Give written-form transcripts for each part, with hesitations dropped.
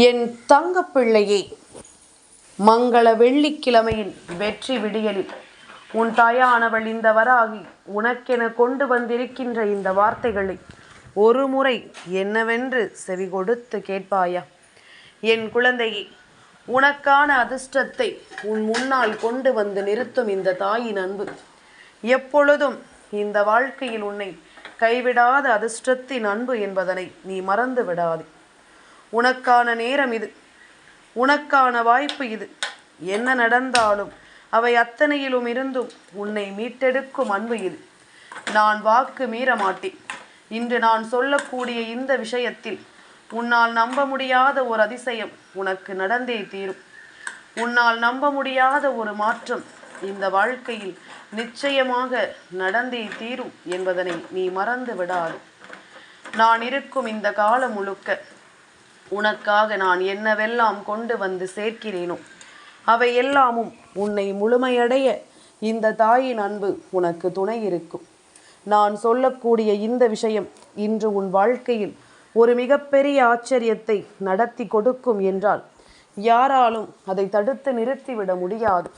என் தங்கப்பிள்ளையே, மங்கள வெள்ளிக்கிழமையின் வெற்றி விடியலில் உன் தாயானவள் இந்த வராகி உனக்கென கொண்டு வந்திருக்கின்ற இந்த வார்த்தைகளை ஒரு முறை என்னவென்று செவி கொடுத்து கேட்பாயா? என் குழந்தையே, உனக்கான அதிர்ஷ்டத்தை உன் முன்னால் கொண்டு வந்து நிறுத்தும் இந்த தாயின் அன்பு எப்பொழுதும் இந்த வாழ்க்கையில் உன்னை கைவிடாத அதிர்ஷ்டத்தின் அன்பு என்பதனை நீ மறந்து விடாதே. உனக்கான நேரம் இது, உனக்கான வாய்ப்பு இது. என்ன நடந்தாலும் அவை அத்தனையிலும் இருந்தும் உன்னை மீட்டெடுக்கும் அன்பு இது. நான் வாக்கு மீற மாட்டேன். இன்று நான் சொல்லக்கூடிய இந்த விஷயத்தில் உன்னால் நம்ப முடியாத ஒரு அதிசயம் உனக்கு நடந்தே தீரும். உன்னால் நம்ப முடியாத ஒரு மாற்றம் இந்த வாழ்க்கையில் நிச்சயமாக நடந்தே தீரும் என்பதனை நீ மறந்து விடாது. நான் இருக்கும் இந்த காலம் முழுக்க உனக்காக நான் என்னவெல்லாம் கொண்டு வந்து சேர்க்கிறேனோ அவை எல்லாமும் உன்னை முழுமையடைய இந்த தாயின் அன்பு உனக்கு துணை இருக்கும். நான் சொல்லக்கூடிய இந்த விஷயம் இன்று உன் வாழ்க்கையில் ஒரு மிகப்பெரிய ஆச்சரியத்தை நடத்தி கொடுக்கும் என்றால் யாராலும் அதை தடுத்து நிறுத்திவிட முடியாது.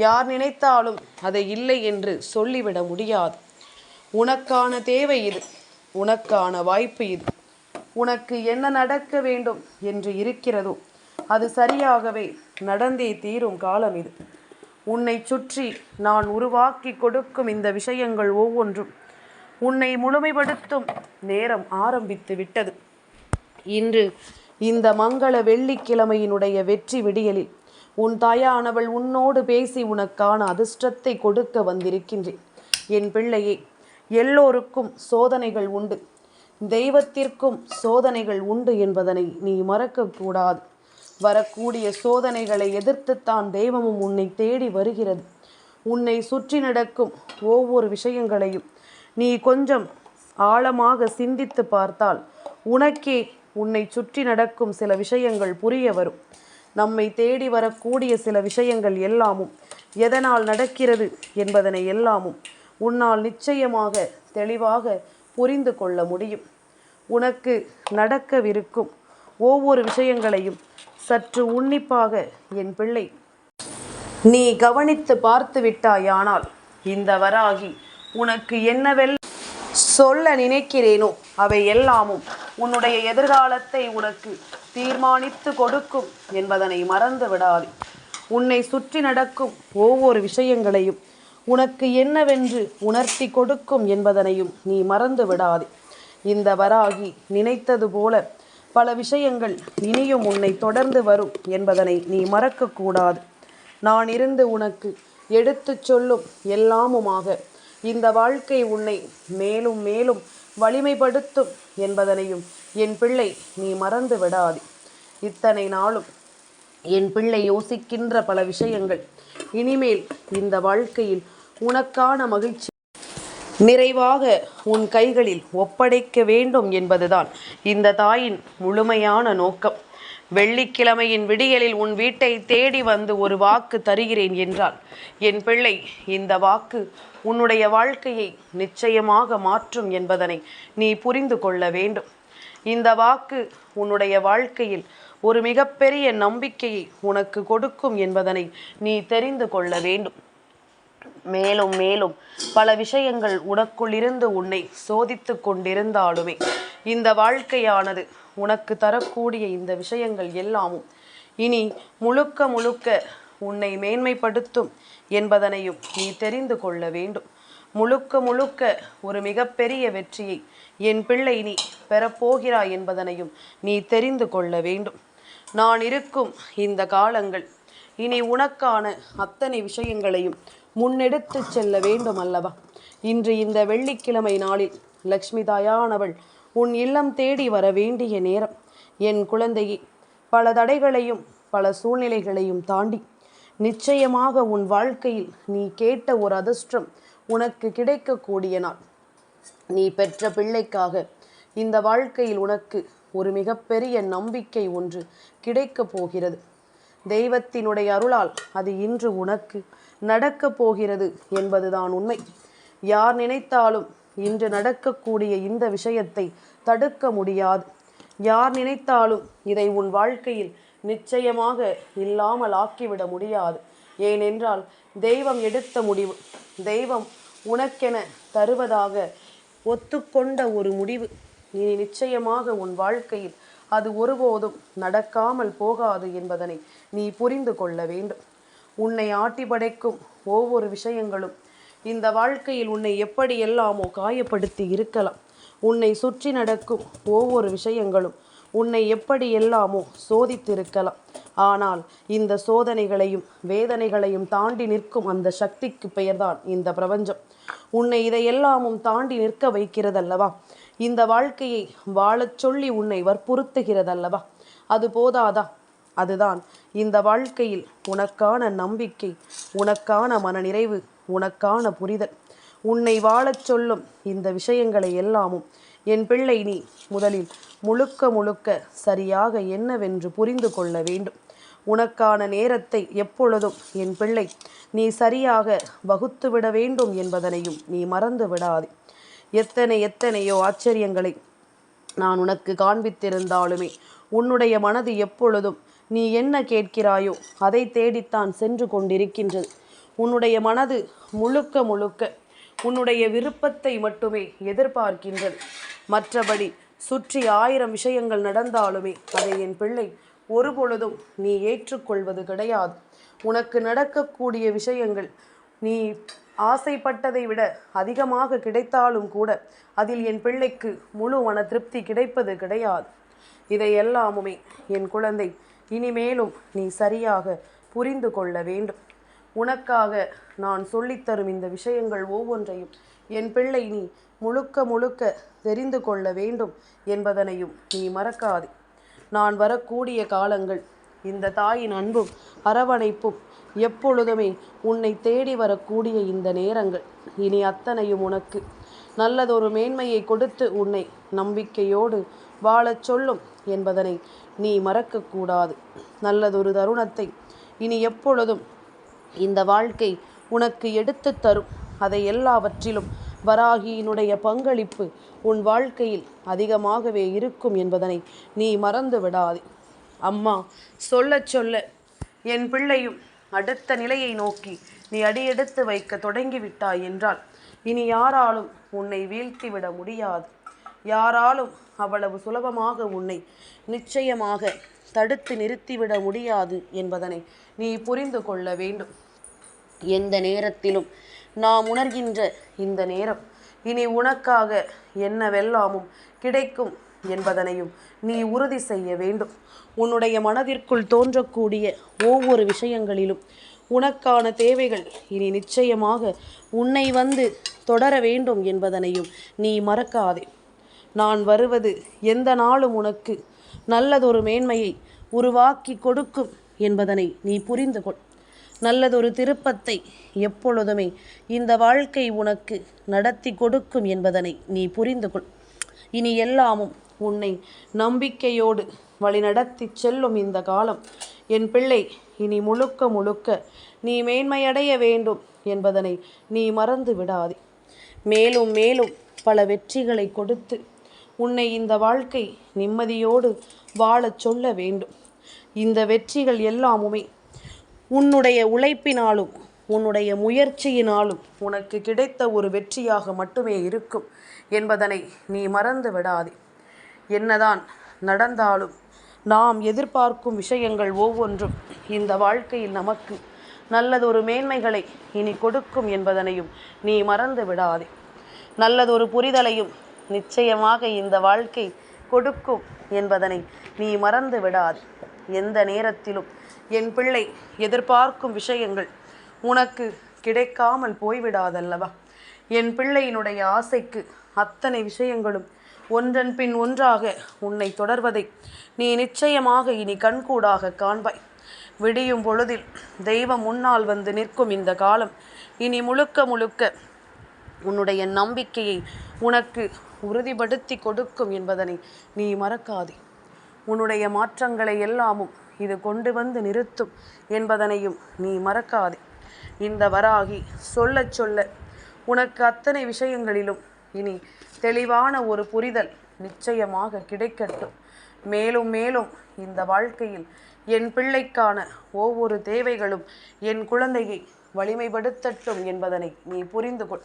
யார் நினைத்தாலும் அதை இல்லை என்று சொல்லிவிட முடியாது. உனக்கான தேவை இது, உனக்கான வாய்ப்பு இது. உனக்கு என்ன நடக்க வேண்டும் என்று இருக்கிறதோ அது சரியாகவே நடந்தே தீரும் காலம் இது. உன்னை சுற்றி நான் உருவாக்கி கொடுக்கும் இந்த விஷயங்கள் ஒவ்வொன்றும் உன்னை முழுமைப்படுத்தும் நேரம் ஆரம்பித்து விட்டது. இன்று இந்த மங்கள வெள்ளிக்கிழமையினுடைய வெற்றி விடியலில் உன் தாயானவள் உன்னோடு பேசி உனக்கான அதிர்ஷ்டத்தை கொடுக்க வந்திருக்கின்றேன். என் பிள்ளையே, எல்லோருக்கும் சோதனைகள் உண்டு, தெய்வத்திற்கும் சோதனைகள் உண்டு என்பதனை நீ மறக்கக்கூடாது. வரக்கூடிய சோதனைகளை எதிர்த்துத்தான் தெய்வமும் உன்னை தேடி வருகிறது. உன்னை சுற்றி நடக்கும் ஒவ்வொரு விஷயங்களையும் நீ கொஞ்சம் ஆழமாக சிந்தித்து பார்த்தால் உனக்கே உன்னை சுற்றி நடக்கும் சில விஷயங்கள் புரிய வரும். நம்மை தேடி வரக்கூடிய சில விஷயங்கள் எல்லாமும் எதனால் நடக்கிறது என்பதனை எல்லாமும் உன்னால் நிச்சயமாக தெளிவாக புரிந்து கொள்ள முடியும். உனக்கு நடக்கவிருக்கும் ஒவ்வொரு விஷயங்களையும் சற்று உன்னிப்பாக என் பிள்ளை நீ கவனித்து பார்த்து விட்டாயானால் இந்த வராகி உனக்கு என்னவெல்லாம் சொல்ல நினைக்கிறேனோ அவை எல்லாமும் உன்னுடைய எதிர்காலத்தை உனக்கு தீர்மானித்து கொடுக்கும் என்பதனை மறந்து விடாதே. உன்னை சுற்றி நடக்கும் ஒவ்வொரு விஷயங்களையும் உனக்கு என்னவென்று உணர்த்தி கொடுக்கும் என்பதனையும் நீ மறந்து விடாதே. இந்த வராகி நினைத்தது போல பல விஷயங்கள் இனியும் உன்னை தொடர்ந்து வரும் என்பதனை நீ மறக்கக்கூடாது. நான் இருந்து உனக்கு எடுத்துச் சொல்லும் எல்லாமுமாக இந்த வாழ்க்கை உன்னை மேலும் மேலும் வலிமைப்படுத்தும் என்பதனையும் என் பிள்ளை நீ மறந்து விடாதே. இத்தனை நாளும் என் பிள்ளை யோசிக்கின்ற பல விஷயங்கள் இனிமேல் இந்த வாழ்க்கையில் உனக்கான மகிழ்ச்சி நிறைவாக உன் கைகளில் ஒப்படைக்க வேண்டும் என்பதுதான் இந்த தாயின் முழுமையான நோக்கம். வெள்ளிக்கிழமையின் விடியலில் உன் வீட்டை தேடி வந்து ஒரு வாக்கு தருகிறேன் என்றால் என் பிள்ளை இந்த வாக்கு உன்னுடைய வாழ்க்கையை நிச்சயமாக மாற்றும் என்பதனை நீ புரிந்து கொள்ள வேண்டும். இந்த வாக்கு உன்னுடைய வாழ்க்கையில் ஒரு மிகப்பெரிய நம்பிக்கையை உனக்கு கொடுக்கும் என்பதனை நீ தெரிந்து கொள்ள வேண்டும். மேலும் மேலும் பல விஷயங்கள் உனக்குள்ளிருந்து உன்னை சோதித்து கொண்டிருந்தாலுமே இந்த வாழ்க்கையானது உனக்கு தரக்கூடிய இந்த விஷயங்கள் எல்லாமும் இனி முழுக்க முழுக்க உன்னை மேன்மைப்படுத்தும் என்பதனையும் நீ தெரிந்து கொள்ள வேண்டும். முழுக்க முழுக்க ஒரு மிகப்பெரிய வெற்றியை என் பிள்ளை நீ பெறப்போகிறாய் என்பதனையும் நீ தெரிந்து கொள்ள வேண்டும். நான் இருக்கும் இந்த காலங்கள் இனி உனக்கான அத்தனை விஷயங்களையும் முன்னெடுத்து செல்ல வேண்டும் அல்லவா? இன்று இந்த வெள்ளிக்கிழமை நாளில் லக்ஷ்மி தாயானவள் உன் இல்லம் தேடி வர வேண்டிய நேரம். என் குழந்தையே, பல தடைகளையும் பல சூழ்நிலைகளையும் தாண்டி நிச்சயமாக உன் வாழ்க்கையில் நீ கேட்ட ஒரு அதிர்ஷ்டம் உனக்கு கிடைக்கக்கூடிய நாள். நீ பெற்ற பிள்ளைக்காக இந்த வாழ்க்கையில் உனக்கு ஒரு மிகப்பெரிய நம்பிக்கை ஒன்று கிடைக்கப் போகிறது. தெய்வத்தினுடைய அருளால் அது இன்று உனக்கு நடக்கப் போகிறது என்பதுதான் உண்மை. யார் நினைத்தாலும் இன்று நடக்கக்கூடிய இந்த விஷயத்தை தடுக்க முடியாது. யார் நினைத்தாலும் இதை உன் வாழ்க்கையில் நிச்சயமாக இல்லாமல் ஆக்கிவிட முடியாது. ஏனென்றால் தெய்வம் எடுத்த முடிவு, தெய்வம் உனக்கென தருவதாக ஒத்துக்கொண்ட ஒரு முடிவு. இனி நிச்சயமாக உன் வாழ்க்கையில் அது ஒருபோதும் நடக்காமல் போகாது என்பதனை நீ புரிந்து கொள்ள வேண்டும். உன்னை ஆட்டி படைக்கும் ஒவ்வொரு விஷயங்களும் இந்த வாழ்க்கையில் உன்னை எப்படியெல்லாமோ காயப்படுத்தி இருக்கலாம். உன்னை சுற்றி நடக்கும் ஒவ்வொரு விஷயங்களும் உன்னை எப்படியெல்லாமோ சோதித்திருக்கலாம். ஆனால் இந்த சோதனைகளையும் வேதனைகளையும் தாண்டி நிற்கும் அந்த சக்திக்கு பெயர்தான் இந்த பிரபஞ்சம். உன்னை இதையெல்லாமும் தாண்டி நிற்க வைக்கிறதல்லவா? இந்த வாழ்க்கையை வாழச் சொல்லி உன்னை வற்புறுத்துகிறதல்லவா? அது போதாதா? அதுதான் இந்த வாழ்க்கையில் உனக்கான நம்பிக்கை, உனக்கான மனநிறைவு, உனக்கான புரிதல். உன்னை வாழச் சொல்லும் இந்த விஷயங்களை எல்லாமும் என் பிள்ளை நீ முதலில் முழுக்க முழுக்க சரியாக என்னவென்று புரிந்து கொள்ள வேண்டும். உனக்கான நேரத்தை எப்பொழுதும் என் பிள்ளை நீ சரியாக வகுத்துவிட வேண்டும் என்பதனையும் நீ மறந்து விடாதே. எத்தனையோ ஆச்சரியங்களை நான் உனக்கு காண்பித்திருந்தாலுமே உன்னுடைய மனது எப்பொழுதும் நீ என்ன கேட்கிறாயோ அதை தேடித்தான் சென்று கொண்டிருக்கின்றது. உன்னுடைய மனது முழுக்க முழுக்க உன்னுடைய விருப்பத்தை மட்டுமே எதிர்பார்க்கின்றது. மற்றபடி சுற்றி 1000 விஷயங்கள் நடந்தாலுமே அதை என் பிள்ளை ஒருபொழுதும் நீ ஏற்றுக்கொள்வது கிடையாது. உனக்கு நடக்கக்கூடிய விஷயங்கள் நீ ஆசைப்பட்டதை விட அதிகமாக கிடைத்தாலும் கூட அதில் என் பிள்ளைக்கு முழு மன திருப்தி கிடைப்பது கிடையாது. இதையெல்லாமுமே என் குழந்தை இனிமேலும் நீ சரியாக புரிந்து கொள்ள வேண்டும். உனக்காக நான் சொல்லித்தரும் இந்த விஷயங்கள் ஒவ்வொன்றையும் என் பிள்ளை நீ முழுக்க முழுக்க தெரிந்து கொள்ள வேண்டும் என்பதனையும் நீ மறக்காதே. நான் வரக்கூடிய காலங்கள் இந்த தாயின் அன்பும் அரவணைப்பும் எப்பொழுதுமே உன்னை தேடி வரக்கூடிய இந்த நேரங்கள் இனி அத்தனையும் உனக்கு நல்லதொரு மேன்மையை கொடுத்து உன்னை நம்பிக்கையோடு வாழச் சொல்லும் என்பதனை நீ மறக்கக்கூடாது. நல்லதொரு தருணத்தை இனி எப்பொழுதும் இந்த வாழ்க்கை உனக்கு எடுத்து தரும். அதை எல்லாவற்றிலும் வராகியினுடைய பங்களிப்பு உன் வாழ்க்கையில் அதிகமாகவே இருக்கும் என்பதனை நீ மறந்து விடாதே. அம்மா சொல்ல சொல்ல என் பிள்ளையும் அடுத்த நிலையை நோக்கி நீ அடியெடுத்து வைக்க தொடங்கிவிட்டாய் என்றால் இனி யாராலும் உன்னை வீழ்த்திவிட முடியாது. யாராலும் அவ்வளவு சுலபமாக உன்னை நிச்சயமாக தடுத்து நிறுத்திவிட முடியாது என்பதனை நீ புரிந்து கொள்ள வேண்டும். எந்த நேரத்திலும் நாம் உணர்கின்ற இந்த நேரம் இனி உனக்காக என்னவெல்லாமும் கிடைக்கும் என்பதனையும் நீ உறுதி செய்ய வேண்டும். உன்னுடைய மனதிற்குள் தோன்றக்கூடிய ஒவ்வொரு விஷயங்களிலும் உனக்கான தேவைகள் இனி நிச்சயமாக உன்னை வந்து தொடர வேண்டும் என்பதனையும் நீ மறக்காதே. நான் வருவது எந்த நாளும் உனக்கு நல்லதொரு மேன்மையை உருவாக்கி கொடுக்கும் என்பதனை நீ புரிந்து கொள். நல்லதொரு திருப்பத்தை எப்பொழுதுமே இந்த வாழ்க்கை உனக்கு நடத்தி கொடுக்கும் என்பதனை நீ புரிந்து கொள். இனி எல்லாமும் உன்னை நம்பிக்கையோடு வழிநடத்தி செல்லும் இந்த காலம் என் பிள்ளை இனி முழுக்க முழுக்க நீ மேன்மையடைய வேண்டும் என்பதனை நீ மறந்து விடாதே. மேலும் மேலும் பல வெற்றிகளை கொடுத்து உன்னை இந்த வாழ்க்கை நிம்மதியோடு வாழச் சொல்ல வேண்டும். இந்த வெற்றிகள் எல்லாமுமே உன்னுடைய உழைப்பினாலும் உன்னுடைய முயற்சியினாலும் உனக்கு கிடைத்த ஒரு வெற்றியாக மட்டுமே இருக்கும் என்பதனை நீ மறந்து விடாதே. என்னதான் நடந்தாலும் நாம் எதிர்பார்க்கும் விஷயங்கள் ஒவ்வொன்றும் இந்த வாழ்க்கையில் நமக்கு நல்லதொரு மேன்மைகளை இனி கொடுக்கும் என்பதனையும் நீ மறந்து விடாதே. நல்லதொரு புரிதலையும் நிச்சயமாக இந்த வாழ்க்கை கொடுக்கும் என்பதனை நீ மறந்து விடாதே. எந்த நேரத்திலும் என் பிள்ளை எதிர்பார்க்கும் விஷயங்கள் உனக்கு கிடைக்காமல் போய்விடாதல்லவா? என் பிள்ளையினுடைய ஆசைக்கு அத்தனை விஷயங்களும் ஒன்றன் பின் ஒன்றாக உன்னை தொடர்வதை நீ நிச்சயமாக இனி கண்கூடாக காண்பாய். விடியும் பொழுதில் தெய்வம் முன்னால் வந்து நிற்கும் இந்த காலம் இனி முழுக்க முழுக்க உன்னுடைய நம்பிக்கையை உனக்கு உறுதிப்படுத்தி கொடுக்கும் என்பதனை நீ மறக்காதே. உன்னுடைய மாற்றங்களை எல்லாமும் இது கொண்டு வந்து நிறுத்தும் என்பதனையும் நீ மறக்காதே. இந்த வராகி சொல்ல சொல்ல உனக்கு அத்தனை விஷயங்களிலும் இனி தெளிவான ஒரு புரிதல் நிச்சயமாக கிடைக்கட்டும். மேலும் மேலும் இந்த வாழ்க்கையில் என் பிள்ளைக்கான ஒவ்வொரு தேவைகளும் என் குழந்தையை வலிமைப்படுத்தட்டும் என்பதனை நீ புரிந்து கொள்.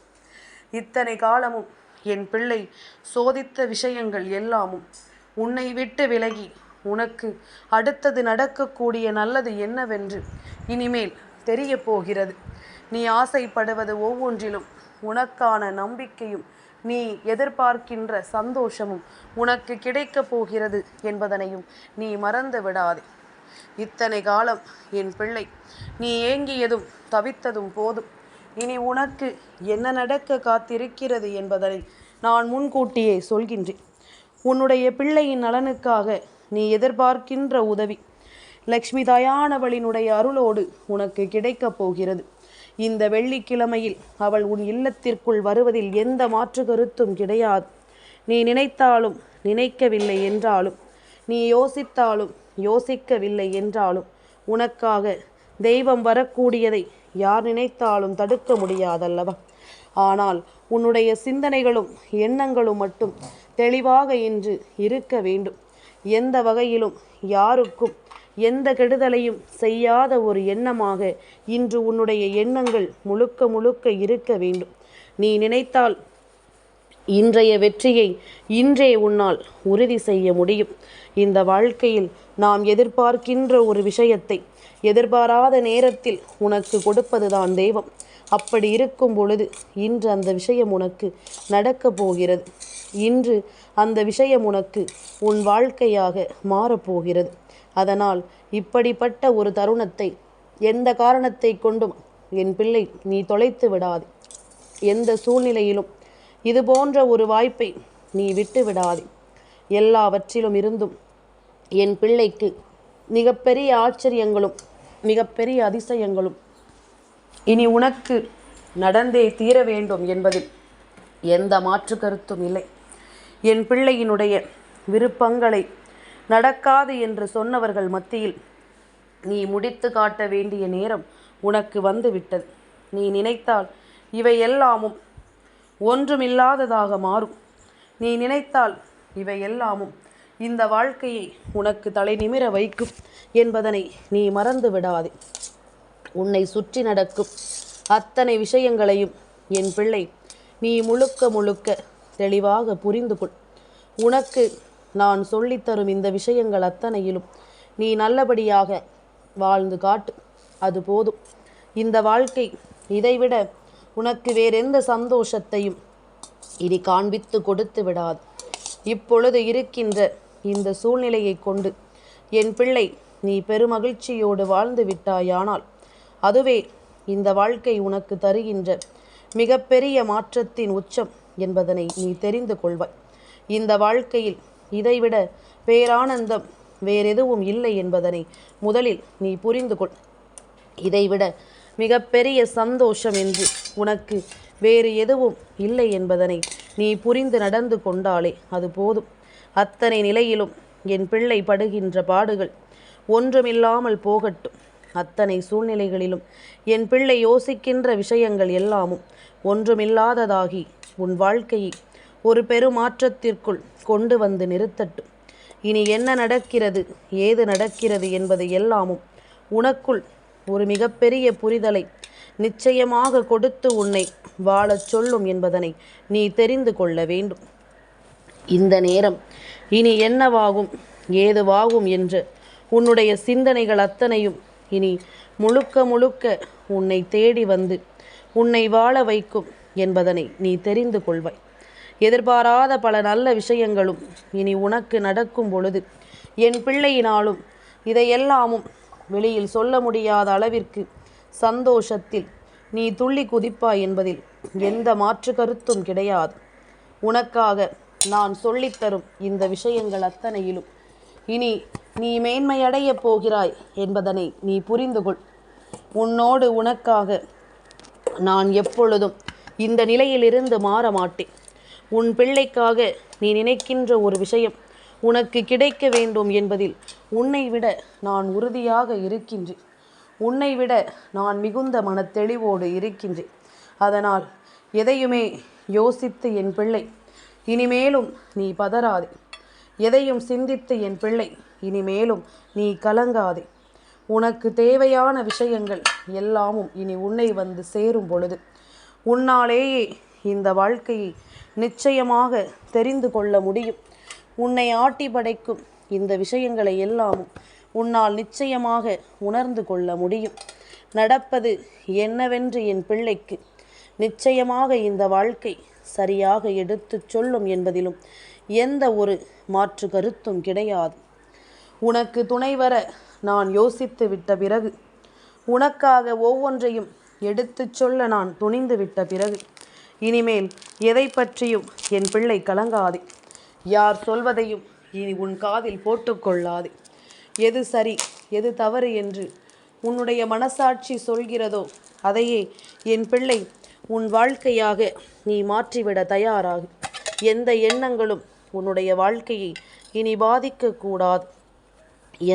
இத்தனை காலமும் என் பிள்ளை சோதித்த விஷயங்கள் எல்லாமும் உன்னை விட்டு விலகி உனக்கு அடுத்தது நடக்கக்கூடிய நல்லது என்னவென்று இனிமேல் தெரிய போகிறது. நீ ஆசைப்படுவது ஒவ்வொன்றிலும் உனக்கான நம்பிக்கையும் நீ எதிர்பார்க்கின்ற சந்தோஷமும் உனக்கு கிடைக்கப் போகிறது என்பதனையும் நீ மறந்து விடாதே. இத்தனை காலம் என் பிள்ளை நீ ஏங்கியதும் தவித்ததும் போதும். இனி உனக்கு என்ன நடக்க காத்திருக்கிறது என்பதனை நான் முன்கூட்டியே சொல்கின்றேன். உன்னுடைய பிள்ளையின் நலனுக்காக நீ எதிர்பார்க்கின்ற உதவி லக்ஷ்மி தாயானவளினுடைய அருளோடு உனக்கு கிடைக்கப் போகிறது. இந்த வெள்ளிக்கிழமையில் அவள் உன் இல்லத்திற்குள் வருவதில் எந்த மாற்று கருத்தும் கிடையாது. நீ நினைத்தாலும் நினைக்கவில்லை என்றாலும், நீ யோசித்தாலும் யோசிக்கவில்லை என்றாலும், உனக்காக தெய்வம் வரக்கூடியதை யார் நினைத்தாலும் தடுக்க முடியாதல்லவா? ஆனால் உன்னுடைய சிந்தனைகளும் எண்ணங்களும் மட்டும் தெளிவாக இன்று இருக்க வேண்டும். எந்த வகையிலும் யாருக்கும் எந்த கெடுதலையும் செய்யாத ஒரு எண்ணமாக இன்று உன்னுடைய எண்ணங்கள் முழுக்க முழுக்க இருக்க வேண்டும். நீ நினைத்தால் இன்றைய வெற்றியை இன்றே உன்னால் உறுதி செய்ய முடியும். இந்த வாழ்க்கையில் நாம் எதிர்பார்க்கின்ற ஒரு விஷயத்தை எதிர்பாராத நேரத்தில் உனக்கு கொடுப்பதுதான் தெய்வம். அப்படி இருக்கும் பொழுது இன்று அந்த விஷயம் உனக்கு நடக்கப் போகிறது. இன்று அந்த விஷயம் உனக்கு உன் வாழ்க்கையாக மாறப்போகிறது. அதனால் இப்படிப்பட்ட ஒரு தருணத்தை எந்த காரணத்தை கொண்டும் என் பிள்ளை நீ தொலைத்து விடாதே. எந்த சூழ்நிலையிலும் இது போன்ற ஒரு வாய்ப்பை நீ விட்டு விடாதே. எல்லாவற்றிலும் இருந்தும் என் பிள்ளைக்கு மிகப்பெரிய ஆச்சரியங்களும் மிகப்பெரிய அதிசயங்களும் இனி உனக்கு நடந்தே தீர வேண்டும் என்பதில் எந்த மாற்று கருத்தும் இல்லை. என் பிள்ளையினுடைய விருப்பங்களை நடக்காது என்று சொன்னவர்கள் மத்தியில் நீ முடித்து காட்ட வேண்டிய நேரம் உனக்கு வந்து விட்டது. நீ நினைத்தால் இவை எல்லாமும் ஒன்றுமில்லாததாக மாறும். நீ நினைத்தால் இவை எல்லாமும் இந்த வாழ்க்கையை உனக்கு தலை நிமிர வைக்கும் என்பதனை நீ மறந்து விடாதே. உன்னை சுற்றி நடக்கும் அத்தனை விஷயங்களையும் என் பிள்ளை நீ முழுக்க முழுக்க தெளிவாக புரிந்து கொள். உனக்கு நான் சொல்லித்தரும் இந்த விஷயங்கள் அத்தனையிலும் நீ நல்லபடியாக வாழ்ந்து காட்டு. அது போதும். இந்த வாழ்க்கை இதைவிட உனக்கு வேறெந்த சந்தோஷத்தையும் இனி காண்பித்து கொடுத்து விடாது. இப்பொழுது இருக்கின்ற இந்த சூழ்நிலையை கொண்டு என் பிள்ளை நீ பெருமகிழ்ச்சியோடு வாழ்ந்து விட்டாயானால் அதுவே இந்த வாழ்க்கை உனக்கு தருகின்ற மிகப்பெரிய மாற்றத்தின் உச்சம் என்பதனை நீ தெரிந்து கொள்வாய். இந்த வாழ்க்கையில் இதைவிட பேரானந்தம் வேறெதுவும் இல்லை என்பதனை முதலில் நீ புரிந்து கொள். இதைவிட மிகப்பெரிய சந்தோஷம் என்று உனக்கு வேறு எதுவும் இல்லை என்பதனை நீ புரிந்து நடந்து கொண்டாலே அது போதும். அத்தனை நிலையிலும் என் பிள்ளை படுகின்ற பாடுகள் ஒன்றுமில்லாமல் போகட்டும். அத்தனை சூழ்நிலைகளிலும் என் பிள்ளை யோசிக்கின்ற விஷயங்கள் எல்லாமும் ஒன்றுமில்லாததாகி உன் வாழ்க்கையை ஒரு பெருமாற்றத்திற்குள் கொண்டு வந்து நிறுத்தட்டும். இனி என்ன நடக்கிறது, ஏது நடக்கிறது என்பது எல்லாமும் உனக்குள் ஒரு மிகப்பெரிய புரிதலை நிச்சயமாக கொடுத்து உன்னை வாழச் சொல்லும் என்பதனை நீ தெரிந்து கொள்ள வேண்டும். இந்த நேரம் இனி என்னவாகும் ஏதுவாகும் என்று உன்னுடைய சிந்தனைகள் அத்தனையும் இனி முழுக்க முழுக்க உன்னை தேடி வந்து உன்னை வாழ வைக்கும் என்பதனை நீ தெரிந்து கொள்வாய். எதிர்பாராத பல நல்ல விஷயங்களும் இனி உனக்கு நடக்கும் பொழுது என் பிள்ளையினாலும் இதையெல்லாமும் வெளியில் சொல்ல முடியாத அளவிற்கு சந்தோஷத்தில் நீ துள்ளி குதிப்பாய் என்பதில் எந்த மாற்று கருத்தும் கிடையாது. உனக்காக நான் சொல்லித்தரும் இந்த விஷயங்கள் அத்தனையிலும் இனி நீ மேன்மையடையப் போகிறாய் என்பதனை நீ புரிந்து கொள். உன்னோடு உனக்காக நான் எப்பொழுதும் இந்த நிலையிலிருந்து மாற மாட்டேன். உன் பிள்ளைக்காக நீ நினைக்கின்ற ஒரு விஷயம் உனக்கு கிடைக்க வேண்டும் என்பதில் உன்னை விட நான் உறுதியாக இருக்கின்றேன். உன்னை விட நான் மிகுந்த மனத்தெளிவோடு இருக்கின்றேன். அதனால் எதையுமே யோசித்து என் பிள்ளை இனிமேலும் நீ பதறாதே. எதையும் சிந்தித்து என் பிள்ளை இனிமேலும் நீ கலங்காதே. உனக்கு தேவையான விஷயங்கள் எல்லாமும் இனி உன்னை வந்து சேரும் பொழுது உன்னாலேயே இந்த வாழ்க்கையை நிச்சயமாக தெரிந்து கொள்ள முடியும். உன்னை ஆட்டி படைக்கும் இந்த விஷயங்களை எல்லாமும் உன்னால் நிச்சயமாக உணர்ந்து கொள்ள முடியும். நடப்பது என்னவென்று என் பிள்ளைக்கு நிச்சயமாக இந்த வாழ்க்கை சரியாக எடுத்துச் சொல்லும் என்பதிலும் எந்த ஒரு மாற்று கருத்தும் கிடையாது. உனக்கு துணை வர நான் யோசித்து விட்ட பிறகு, உனக்காக ஒவ்வொன்றையும் எடுத்துச் சொல்ல நான் துணிந்து விட்ட பிறகு, இனிமேல் எதை பற்றியும் என் பிள்ளை கலங்காதே. யார் சொல்வதையும் இனி உன் காதில் போட்டுக்கொள்ளாதே. எது சரி எது தவறு என்று உன்னுடைய மனசாட்சி சொல்கிறதோ அதையே என் பிள்ளை உன் வாழ்க்கையாக நீ மாற்றிவிட தயாராகு. எந்த எண்ணங்களும் உன்னுடைய வாழ்க்கையை இனி பாதிக்கக்கூடாது.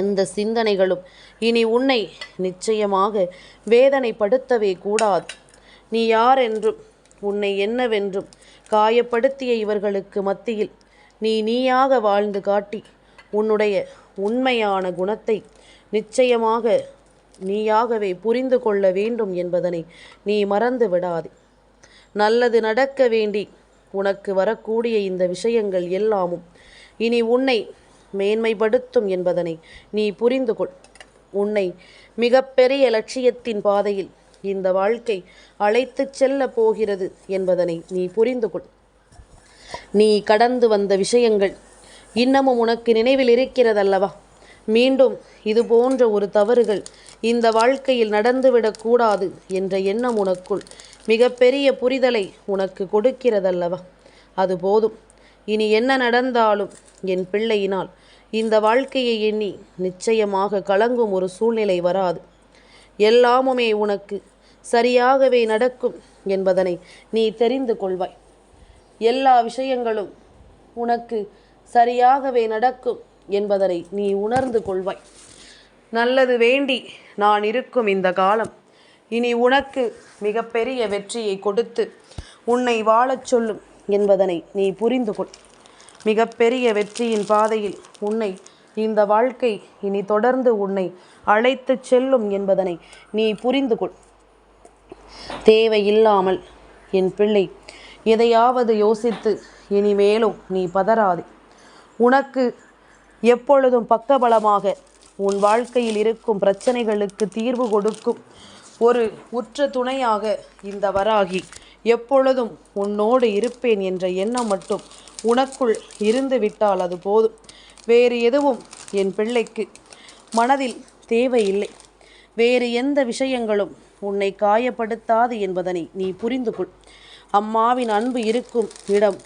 எந்த சிந்தனைகளும் இனி உன்னை நிச்சயமாக வேதனைப்படுத்தவே கூடாது. நீ யார் என்றும் உன்னை என்னவென்றும் காயப்படுத்திய இவர்களுக்கு மத்தியில் நீயாக வாழ்ந்து காட்டி உன்னுடைய உண்மையான குணத்தை நிச்சயமாக நீயாகவே புரிந்து கொள்ள வேண்டும் என்பதனை நீ மறந்து விடாதே. நல்லது நடக்க வேண்டி உனக்கு வரக்கூடிய இந்த விஷயங்கள் எல்லாமும் இனி உன்னை மேன்மைப்படுத்தும் என்பதனை நீ புரிந்து கொள். உன்னை மிகப்பெரிய லட்சியத்தின் பாதையில் இந்த வாழ்க்கை அழைத்துச் செல்ல போகிறது என்பதனை நீ புரிந்து கொள். நீ கடந்து வந்த விஷயங்கள் இன்னமும் உனக்கு நினைவில் இருக்கிறதல்லவா? மீண்டும் இது போன்ற ஒரு தவறுகள் இந்த வாழ்க்கையில் நடந்துவிடக்கூடாது என்ற எண்ணம் உனக்குள் மிகப்பெரிய புரிதலை உனக்கு கொடுக்கிறதல்லவா? அது போதும். இனி என்ன நடந்தாலும் என் பிள்ளையினால் இந்த வாழ்க்கையை எண்ணி நிச்சயமாக கலங்கும் ஒரு சூழ்நிலை வராது. எல்லாமுமே உனக்கு சரியாகவே நடக்கும் என்பதனை நீ தெரிந்து கொள்வாய். எல்லா விஷயங்களும் உனக்கு சரியாகவே நடக்கும் என்பதனை நீ உணர்ந்து கொள்வாய். நல்லது வேண்டி நான் இருக்கும் இந்த காலம் இனி உனக்கு மிகப்பெரிய வெற்றியை கொடுத்து உன்னை வாழச் சொல்லும் என்பதனை நீ புரிந்து கொள். மிகப்பெரிய வெற்றியின் பாதையில் உன்னை இந்த வாழ்க்கை இனி தொடர்ந்து உன்னை அழைத்து செல்லும் என்பதனை நீ புரிந்து கொள். தேவையில்லாமல் என் பிள்ளை எதையாவது யோசித்து இனிமேலும் நீ பதறாதே. உனக்கு எப்பொழுதும் பக்கபலமாக உன் வாழ்க்கையில் இருக்கும் பிரச்சனைகளுக்கு தீர்வு கொடுக்கும் ஒரு உற்ற துணையாக இந்த வராகி எப்பொழுதும் உன்னோடு இருப்பேன் என்ற எண்ணம் மட்டும் உனக்குள் இருந்து விட்டால் அது போதும். வேறு எதுவும் என் பிள்ளைக்கு மனதில் தேவையில்லை. வேறு எந்த விஷயங்களும் உன்னை காயப்படுத்தாது என்பதனை நீ புரிந்து கொள். அம்மாவின் அன்பு இருக்கும் இடம்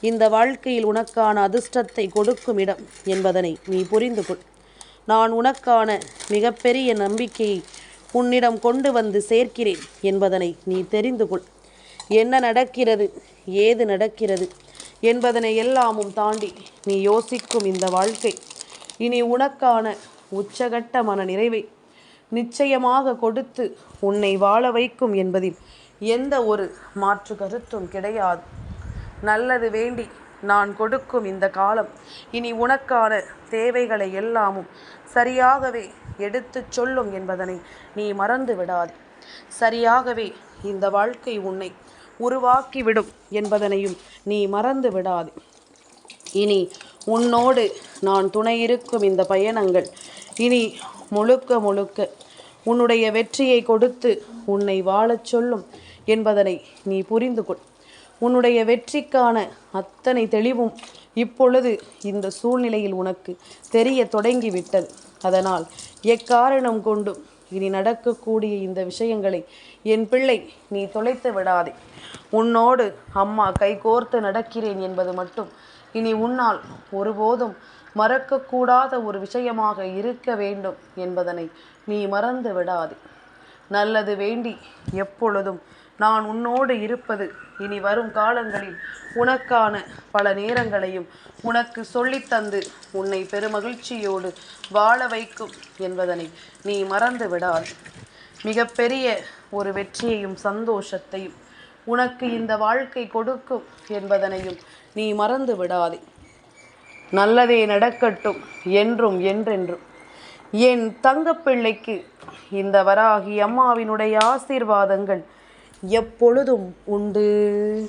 இந்த வாழ்க்கையில் உனக்கான அதிர்ஷ்டத்தை கொடுக்கும் இடம் என்பதனை நீ புரிந்து கொள். நான் உனக்கான மிகப்பெரிய நம்பிக்கையை உன்னிடம் கொண்டு வந்து சேர்க்கிறேன் என்பதனை நீ தெரிந்து கொள். என்ன நடக்கிறது ஏது நடக்கிறது என்பதனை எல்லாமும் தாண்டி நீ யோசிக்கும் இந்த வாழ்க்கை இனி உனக்கான உச்சகட்ட மன நிறைவை நிச்சயமாக கொடுத்து உன்னை வாழ வைக்கும் என்பதில் எந்த ஒரு மாற்று கருத்தும் கிடையாது. நல்லது வேண்டி நான் கொடுக்கும் இந்த காலம் இனி உனக்கான தேவைகளை எல்லாமும் சரியாகவே எடுத்துச் சொல்லும் என்பதனை நீ மறந்து விடாதே. சரியாகவே இந்த வாழ்க்கை உன்னை உருவாக்கிவிடும் என்பதனையும் நீ மறந்து விடாதே. இனி உன்னோடு நான் துணையிருக்கும் இந்த பயணங்கள் இனி முழுக்க முழுக்க உன்னுடைய வெற்றியை கொடுத்து உன்னை வாழச் சொல்லும் என்பதனை நீ புரிந்து கொள். உன்னுடைய வெற்றிக்கான அத்தனை தெளிவும் இப்பொழுது இந்த சூழ்நிலையில் உனக்கு தெரிய தொடங்கிவிட்டது. அதனால் எக்காரணம் கொண்டும் இனி நடக்கக்கூடிய இந்த விஷயங்களை என் பிள்ளை நீ தொலைத்து விடாதே. உன்னோடு அம்மா கைகோர்த்து நடக்கிறேன் என்பது மட்டும் இனி உன்னால் ஒருபோதும் மறக்கக்கூடாத ஒரு விஷயமாக இருக்க வேண்டும் என்பதனை நீ மறந்து விடாதே. நல்லது வேண்டி எப்பொழுதும் நான் உன்னோடு இருப்பது இனி வரும் காலங்களில் உனக்கான பல நேரங்களையும் உனக்கு சொல்லித்தந்து உன்னை பெருமகிழ்ச்சியோடு வாழ வைக்கும் என்பதனை நீ மறந்து விடாதே. மிகப்பெரிய ஒரு வெற்றியையும் சந்தோஷத்தையும் உனக்கு இந்த வாழ்க்கை கொடுக்கும் என்பதனையும் நீ மறந்து விடாதே. நல்லதே நடக்கட்டும் என்றும் என்றென்றும். என் தங்கப்பிள்ளைக்கு இந்த வராகி அம்மாவினுடைய ஆசீர்வாதங்கள் எப்பொழுதும் உண்டு.